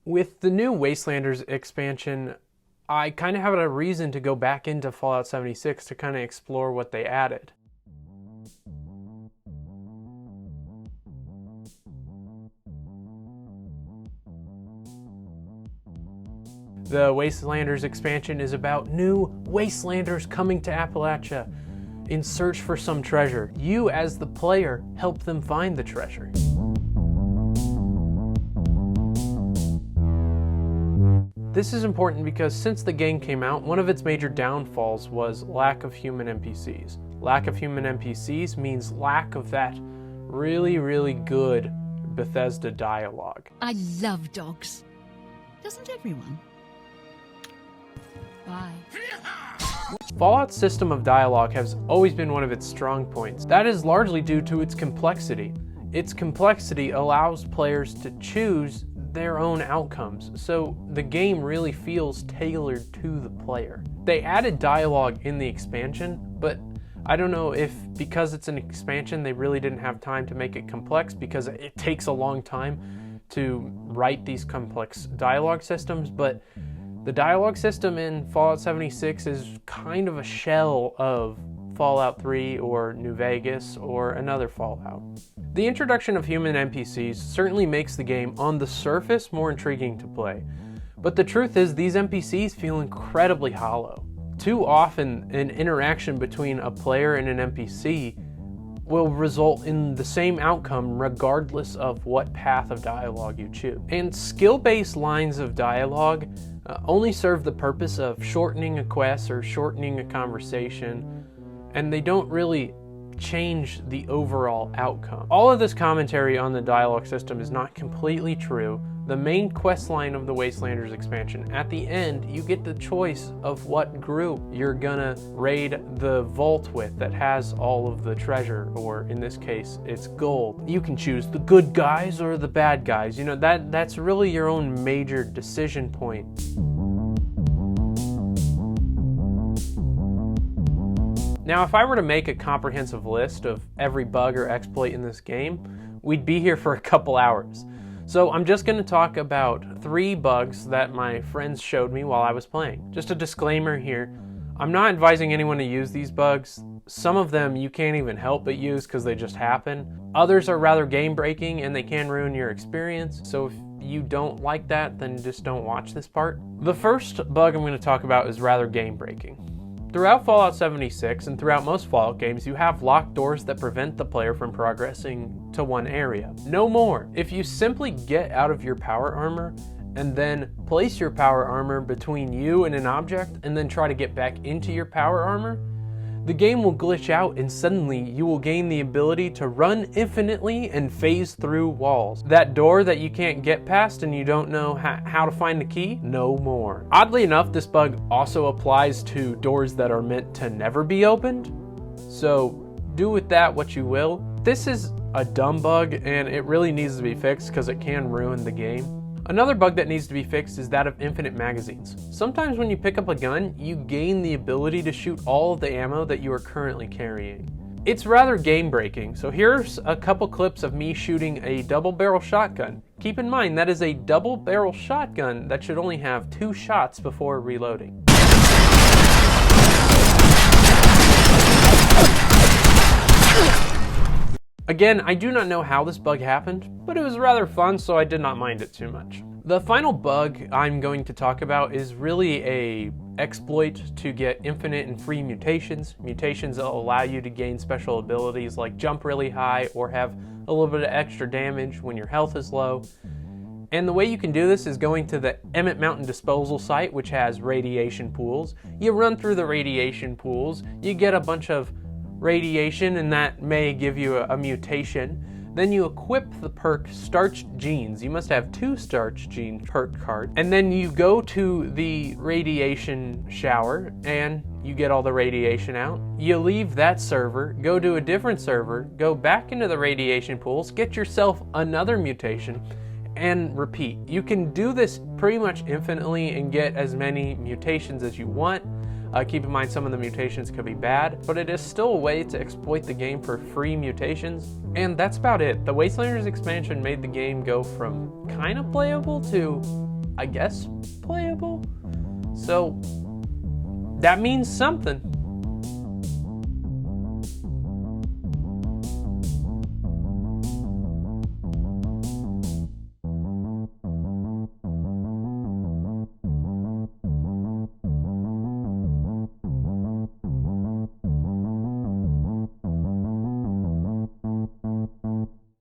With the new Wastelanders expansion, I kind of have a reason to go back into Fallout 76 to kind of explore what they added. The Wastelanders expansion is about new Wastelanders coming to Appalachia in search for some treasure. You, as the player, help them find the treasure. This is important because since the game came out, one of its major downfalls was lack of human NPCs. Lack of human NPCs means lack of that really, really good Bethesda dialogue. I love dogs. Doesn't everyone? Bye. Fallout's system of dialogue has always been one of its strong points. That is largely due to its complexity. Its complexity allows players to choose their own outcomes, so the game really feels tailored to the player. They added dialogue in the expansion, but I don't know if because it's an expansion they really didn't have time to make it complex, because it takes a long time to write these complex dialogue systems, but the dialogue system in Fallout 76 is kind of a shell of Fallout 3 or New Vegas or another Fallout. The introduction of human NPCs certainly makes the game on the surface more intriguing to play, but the truth is these NPCs feel incredibly hollow. Too often an interaction between a player and an NPC will result in the same outcome regardless of what path of dialogue you choose. And skill-based lines of dialogue only serve the purpose of shortening a quest or shortening a conversation, and they don't really change the overall outcome. All of this commentary on the dialogue system is not completely true. The main quest line of the Wastelanders expansion, at the end, you get the choice of what group you're gonna raid the vault with that has all of the treasure, or in this case, it's gold. You can choose the good guys or the bad guys. You know, that's really your own major decision point. Now, if I were to make a comprehensive list of every bug or exploit in this game, we'd be here for a couple hours. So I'm just going to talk about 3 bugs that my friends showed me while I was playing. Just a disclaimer here, I'm not advising anyone to use these bugs. Some of them you can't even help but use because they just happen. Others are rather game-breaking and they can ruin your experience. So if you don't like that, then just don't watch this part. The first bug I'm going to talk about is rather game-breaking. Throughout Fallout 76 and throughout most Fallout games, you have locked doors that prevent the player from progressing to one area. No more. If you simply get out of your power armor and then place your power armor between you and an object and then try to get back into your power armor, the game will glitch out and suddenly you will gain the ability to run infinitely and phase through walls. That door that you can't get past and you don't know how to find the key, no more. Oddly enough, this bug also applies to doors that are meant to never be opened, so do with that what you will. This is a dumb bug and it really needs to be fixed because it can ruin the game. Another bug that needs to be fixed is that of infinite magazines. Sometimes when you pick up a gun, you gain the ability to shoot all of the ammo that you are currently carrying. It's rather game-breaking, so here's a couple clips of me shooting a double-barrel shotgun. Keep in mind, that is a double-barrel shotgun that should only have 2 shots before reloading. Again, I do not know how this bug happened, but it was rather fun, so I did not mind it too much. The final bug I'm going to talk about is really a exploit to get infinite and free mutations. Mutations that allow you to gain special abilities like jump really high or have a little bit of extra damage when your health is low. And the way you can do this is going to the Emmett Mountain disposal site, which has radiation pools. You run through the radiation pools, you get a bunch of radiation and that may give you a mutation. Then you equip the perk Starched Genes. You must have 2 Starched Gene perk cards. And then you go to the radiation shower and you get all the radiation out. You leave that server, go to a different server, go back into the radiation pools, get yourself another mutation, and repeat. You can do this pretty much infinitely and get as many mutations as you want. Keep in mind some of the mutations could be bad, but it is still a way to exploit the game for free mutations. And that's about it. The Wastelanders expansion made the game go from kind of playable to I guess, playable. So that means something.